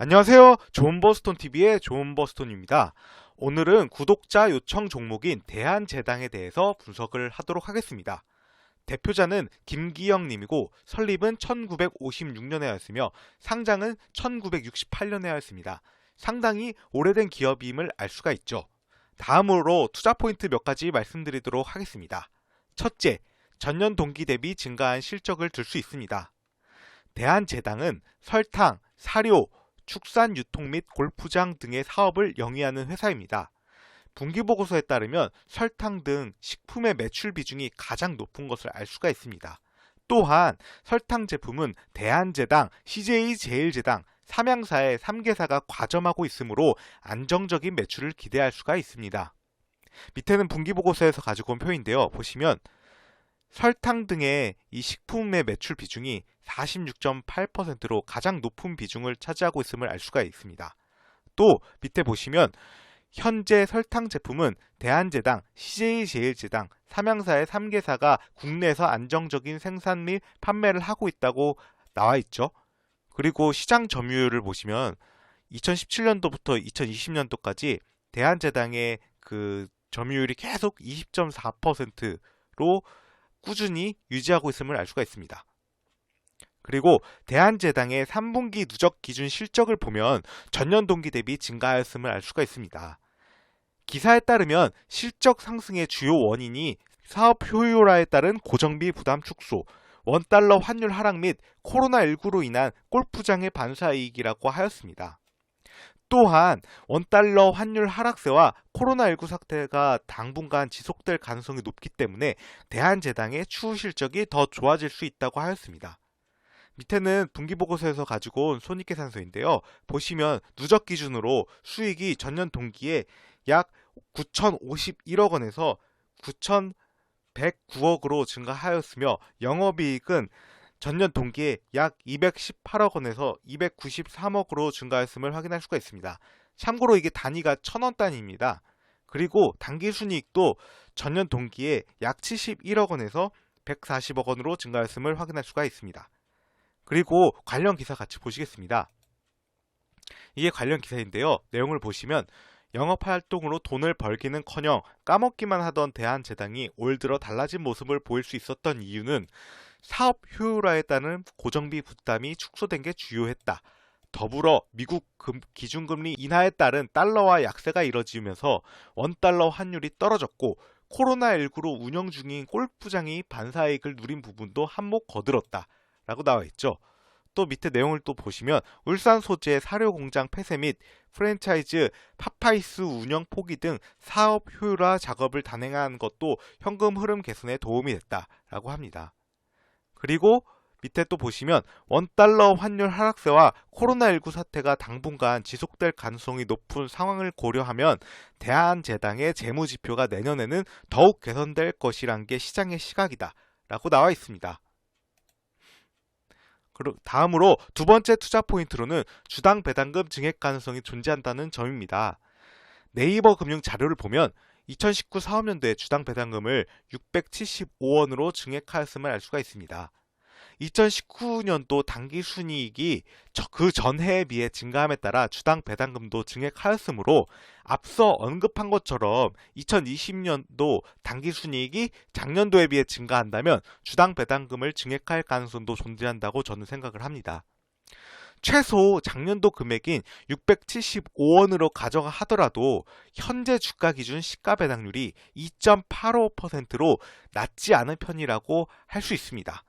안녕하세요. 좋은버스톤TV의 좋은버스톤입니다. 오늘은 구독자 요청 종목인 대한제당에 대해서 분석을 하도록 하겠습니다. 대표자는 김기영님이고 설립은 1956년에 하였으며 상장은 1968년에 하였습니다. 상당히 오래된 기업임을 알 수가 있죠. 다음으로 투자 포인트 몇 가지 말씀드리도록 하겠습니다. 첫째, 전년 동기 대비 증가한 실적을 들 수 있습니다. 대한제당은 설탕, 사료, 축산 유통 및 골프장 등의 사업을 영위하는 회사입니다. 분기보고서에 따르면 설탕 등 식품의 매출 비중이 가장 높은 것을 알 수가 있습니다. 또한 설탕 제품은 대한제당, CJ제일제당, 삼양사의 3개사가 과점하고 있으므로 안정적인 매출을 기대할 수가 있습니다. 밑에는 분기보고서에서 가지고 온 표인데요. 보시면 설탕 등의 이 식품의 매출 비중이 46.8%로 가장 높은 비중을 차지하고 있음을 알 수가 있습니다. 또 밑에 보시면 현재 설탕 제품은 대한제당, CJ제일제당, 삼양사의 3개사가 국내에서 안정적인 생산 및 판매를 하고 있다고 나와 있죠. 그리고 시장 점유율을 보시면 2017년도부터 2020년도까지 대한제당의 그 점유율이 계속 20.4%로 꾸준히 유지하고 있음을 알 수가 있습니다. 그리고 대한제당의 3분기 누적 기준 실적을 보면 전년 동기 대비 증가하였음을 알 수가 있습니다. 기사에 따르면 실적 상승의 주요 원인이 사업 효율화에 따른 고정비 부담 축소, 원달러 환율 하락 및 코로나19로 인한 골프장의 반사이익이라고 하였습니다. 또한 원달러 환율 하락세와 코로나19 사태가 당분간 지속될 가능성이 높기 때문에 대한제당의 추후 실적이 더 좋아질 수 있다고 하였습니다. 밑에는 분기보고서에서 가지고 온 손익계산서인데요. 보시면 누적 기준으로 수익이 전년 동기에 약 9,051억 원에서 9,109억으로 증가하였으며 영업이익은 전년 동기에 약 218억 원에서 293억으로 증가했음을 확인할 수가 있습니다. 참고로 이게 단위가 1,000원 단위입니다. 그리고 당기순이익도 전년 동기에 약 71억 원에서 140억 원으로 증가했음을 확인할 수가 있습니다. 그리고 관련 기사 같이 보시겠습니다. 이게 관련 기사인데요. 내용을 보시면 영업활동으로 돈을 벌기는커녕 까먹기만 하던 대한제당이 올 들어 달라진 모습을 보일 수 있었던 이유는 사업 효율화에 따른 고정비 부담이 축소된 게 주요했다. 더불어 미국 기준금리 인하에 따른 달러화 약세가 이뤄지면서 원달러 환율이 떨어졌고 코로나19로 운영 중인 골프장이 반사이익을 누린 부분도 한몫 거들었다 라고 나와 있죠. 또 밑에 내용을 또 보시면 울산 소재 사료 공장 폐쇄 및 프랜차이즈 파파이스 운영 포기 등 사업 효율화 작업을 단행한 것도 현금 흐름 개선에 도움이 됐다라고 합니다. 그리고 밑에 또 보시면 원달러 환율 하락세와 코로나19 사태가 당분간 지속될 가능성이 높은 상황을 고려하면 대한제당의 재무지표가 내년에는 더욱 개선될 것이란 게 시장의 시각이다 라고 나와 있습니다. 다음으로 두 번째 투자 포인트로는 주당 배당금 증액 가능성이 존재한다는 점입니다. 네이버 금융 자료를 보면 2019 사업년도에 주당 배당금을 675원으로 증액하였음을 알 수가 있습니다. 2019년도 당기순이익이 그 전해에 비해 증가함에 따라 주당 배당금도 증액하였으므로 앞서 언급한 것처럼 2020년도 당기순이익이 작년도에 비해 증가한다면 주당 배당금을 증액할 가능성도 존재한다고 저는 생각을 합니다. 최소 작년도 금액인 675원으로 가져가 하더라도 현재 주가 기준 시가 배당률이 2.85%로 낮지 않은 편이라고 할 수 있습니다.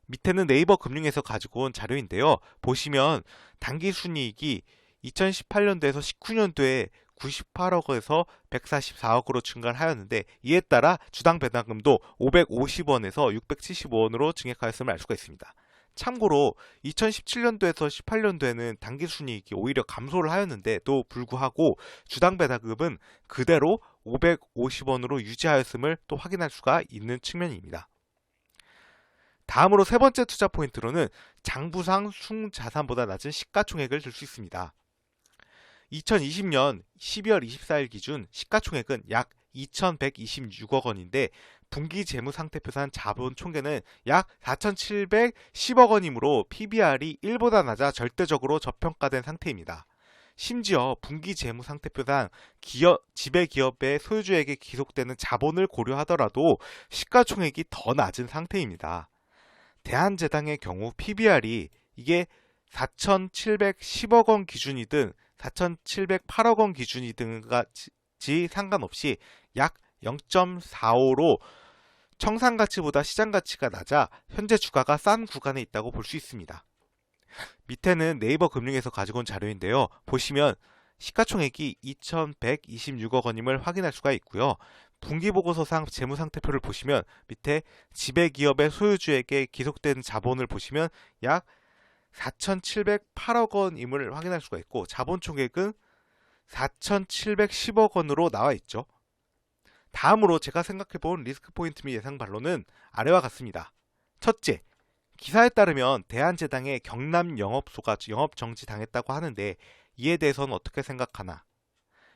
밑에는 네이버 금융에서 가지고 온 자료인데요. 보시면 당기순이익이 2018년도에서 19년도에 98억에서 144억으로 증가를 하였는데 이에 따라 주당 배당금도 550원에서 675원으로 증액하였음을 알 수가 있습니다. 참고로 2017년도에서 18년도에는 당기순이익이 오히려 감소를 하였는데도 불구하고 주당 배당금은 그대로 550원으로 유지하였음을 또 확인할 수가 있는 측면입니다. 다음으로 세 번째 투자 포인트로는 장부상 순자산보다 낮은 시가총액을 들 수 있습니다. 2020년 12월 24일 기준 시가총액은 약 2,126억 원인데 분기 재무상태표산 자본 총계는 약 4,710억 원이므로 PBR이 1보다 낮아 절대적으로 저평가된 상태입니다. 심지어 분기 재무상태표상 지배기업의 소유주에게 기속되는 자본을 고려하더라도 시가총액이 더 낮은 상태입니다. 대한제당의 경우 PBR이 이게 4,710억 원 기준이든 4,708억 원 기준이든지 상관없이 약 0.45로 청산가치보다 시장가치가 낮아 현재 주가가 싼 구간에 있다고 볼 수 있습니다. 밑에는 네이버 금융에서 가지고 온 자료인데요. 보시면 시가총액이 2,126억 원임을 확인할 수가 있고요. 분기보고서상 재무상태표를 보시면 밑에 지배기업의 소유주에게 기속된 자본을 보시면 약 4,708억 원임을 확인할 수가 있고 자본 총액은 4,710억 원으로 나와 있죠. 다음으로 제가 생각해본 리스크 포인트 및 예상 반론은 아래와 같습니다. 첫째, 기사에 따르면 대한제당의 경남 영업소가 영업정지 당했다고 하는데 이에 대해서는 어떻게 생각하나?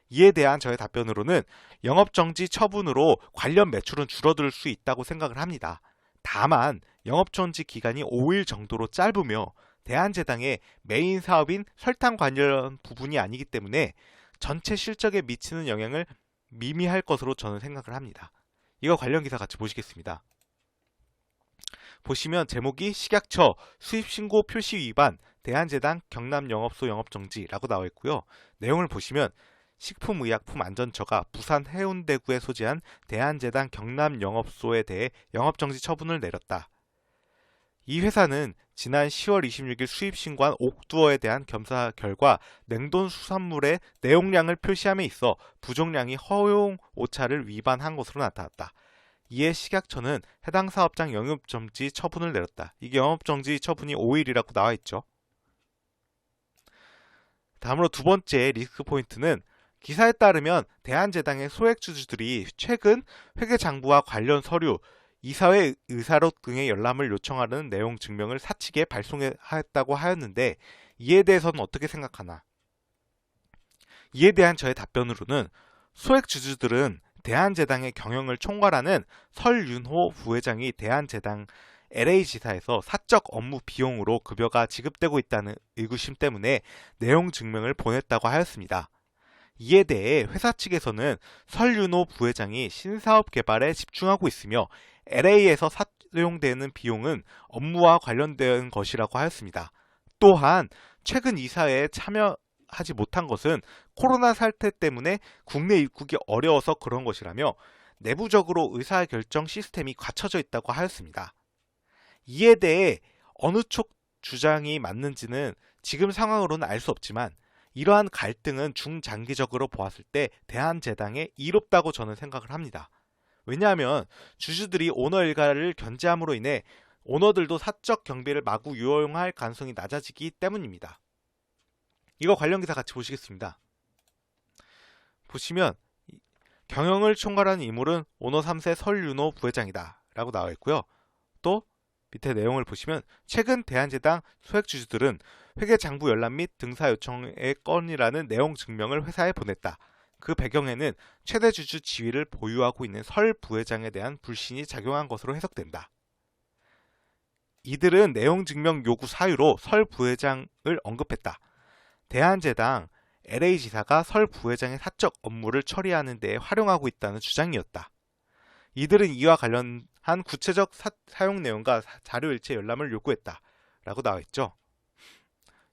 이에 대한 저의 답변으로는 영업정지 처분으로 관련 매출은 줄어들 수 있다고 생각을 합니다. 다만 영업정지 기간이 5일 정도로 짧으며 대한제당의 메인 사업인 설탕 관련 부분이 아니기 때문에 전체 실적에 미치는 영향을 미미할 것으로 저는 생각을 합니다. 이거 관련 기사 같이 보시겠습니다. 보시면 제목이 식약처 수입신고 표시 위반 대한제당 경남영업소 영업정지라고 나와 있고요. 내용을 보시면 식품의약품안전처가 부산 해운대구에 소재한 대한제당 경남영업소에 대해 영업정지 처분을 내렸다. 이 회사는 지난 10월 26일 수입신고한 옥두어에 대한 검사 결과 냉동 수산물의 내용량을 표시함에 있어 부정량이 허용 오차를 위반한 것으로 나타났다. 이에 식약처는 해당 사업장 영업정지 처분을 내렸다. 이게 영업정지 처분이 5일이라고 나와 있죠. 다음으로 두 번째 리스크 포인트는 기사에 따르면 대한제당의 소액주주들이 최근 회계장부와 관련 서류, 이사회 의사록 등의 열람을 요청하는 내용 증명을 사측에 발송했다고 하였는데 이에 대해서는 어떻게 생각하나? 이에 대한 저의 답변으로는 소액주주들은 대한제당의 경영을 총괄하는 설윤호 부회장이 대한제당 LA지사에서 사적 업무 비용으로 급여가 지급되고 있다는 의구심 때문에 내용 증명을 보냈다고 하였습니다. 이에 대해 회사 측에서는 설윤호 부회장이 신사업 개발에 집중하고 있으며 LA에서 사용되는 비용은 업무와 관련된 것이라고 하였습니다. 또한 최근 이사회에 참여하지 못한 것은 코로나 사태 때문에 국내 입국이 어려워서 그런 것이라며 내부적으로 의사결정 시스템이 갖춰져 있다고 하였습니다. 이에 대해 어느 쪽 주장이 맞는지는 지금 상황으로는 알 수 없지만 이러한 갈등은 중장기적으로 보았을 때 대한제당에 이롭다고 저는 생각을 합니다. 왜냐하면 주주들이 오너 일가를 견제함으로 인해 오너들도 사적 경비를 마구 유용할 가능성이 낮아지기 때문입니다. 이거 관련 기사 같이 보시겠습니다. 보시면 경영을 총괄하는 인물은 오너 3세 설윤호 부회장이다 라고 나와 있고요. 또 밑에 내용을 보시면 최근 대한제당 소액주주들은 회계장부 열람 및 등사 요청의 건이라는 내용 증명을 회사에 보냈다. 그 배경에는 최대 주주 지위를 보유하고 있는 설 부회장에 대한 불신이 작용한 것으로 해석된다. 이들은 내용 증명 요구 사유로 설 부회장을 언급했다. 대한제당 LA지사가 설 부회장의 사적 업무를 처리하는 데 활용하고 있다는 주장이었다. 이들은 이와 관련한 구체적 사용 내용과 자료일체 열람을 요구했다. 라고 나와 있죠.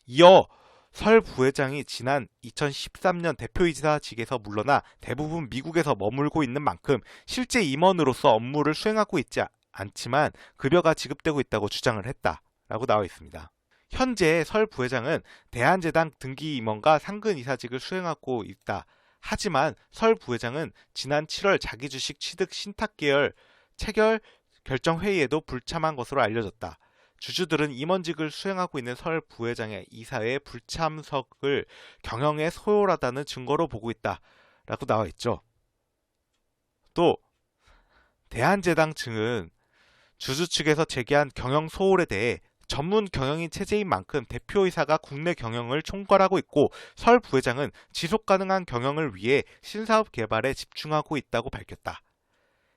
이어 설 부회장이 지난 2013년 대표이사직에서 물러나 대부분 미국에서 머물고 있는 만큼 실제 임원으로서 업무를 수행하고 있지 않지만 급여가 지급되고 있다고 주장을 했다. 라고 나와 있습니다. 현재 설 부회장은 대한제당 등기 임원과 상근 이사직을 수행하고 있다. 하지만 설 부회장은 지난 7월 자기 주식 취득 신탁 계열 체결 결정 회의에도 불참한 것으로 알려졌다. 주주들은 임원직을 수행하고 있는 설 부회장의 이사회의 불참석을 경영에 소홀하다는 증거로 보고 있다. 라고 나와 있죠. 또 대한제당 측은 주주 측에서 제기한 경영 소홀에 대해 전문 경영인 체제인 만큼 대표이사가 국내 경영을 총괄하고 있고 설 부회장은 지속가능한 경영을 위해 신사업 개발에 집중하고 있다고 밝혔다.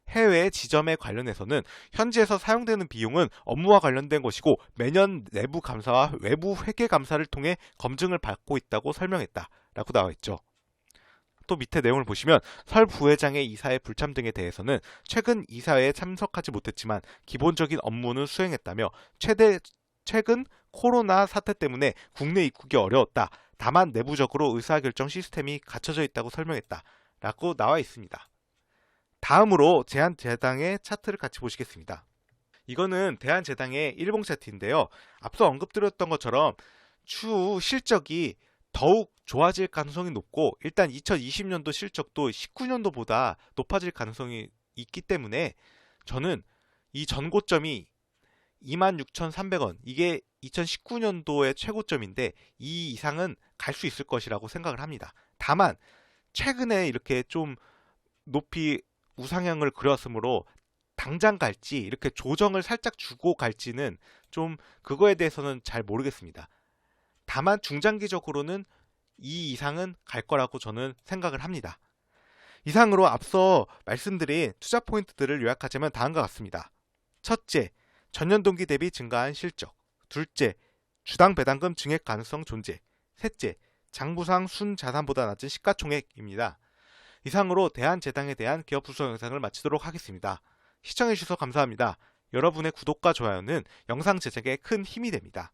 해외 지점에 관련해서는 현지에서 사용되는 비용은 업무와 관련된 것이고 매년 내부 감사와 외부 회계 감사를 통해 검증을 받고 있다고 설명했다 라고 나와 있죠. 또 밑에 내용을 보시면 설 부회장의 이사회 불참 등에 대해서는 최근 이사회에 참석하지 못했지만 기본적인 업무는 수행했다며 최근 코로나 사태 때문에 국내 입국이 어려웠다. 다만 내부적으로 의사결정 시스템이 갖춰져 있다고 설명했다 라고 나와 있습니다. 다음으로 대한제당의 차트를 같이 보시겠습니다. 이거는 대한제당의 일봉 차트인데요. 앞서 언급드렸던 것처럼 추후 실적이 더욱 좋아질 가능성이 높고 일단 2020년도 실적도 19년도보다 높아질 가능성이 있기 때문에 저는 이 전고점이 26,300원, 이게 2019년도의 최고점인데 이 이상은 갈 수 있을 것이라고 생각을 합니다. 다만 최근에 이렇게 좀 높이 우상향을 그렸으므로 당장 갈지 이렇게 조정을 살짝 주고 갈지는 좀 그거에 대해서는 잘 모르겠습니다. 다만 중장기적으로는 이 이상은 갈 거라고 저는 생각을 합니다. 이상으로 앞서 말씀드린 투자 포인트들을 요약하자면 다음과 같습니다. 첫째, 전년 동기 대비 증가한 실적. 둘째, 주당 배당금 증액 가능성 존재. 셋째, 장부상 순자산보다 낮은 시가총액입니다. 이상으로 대한제당에 대한 기업 분석 영상을 마치도록 하겠습니다. 시청해주셔서 감사합니다. 여러분의 구독과 좋아요는 영상 제작에 큰 힘이 됩니다.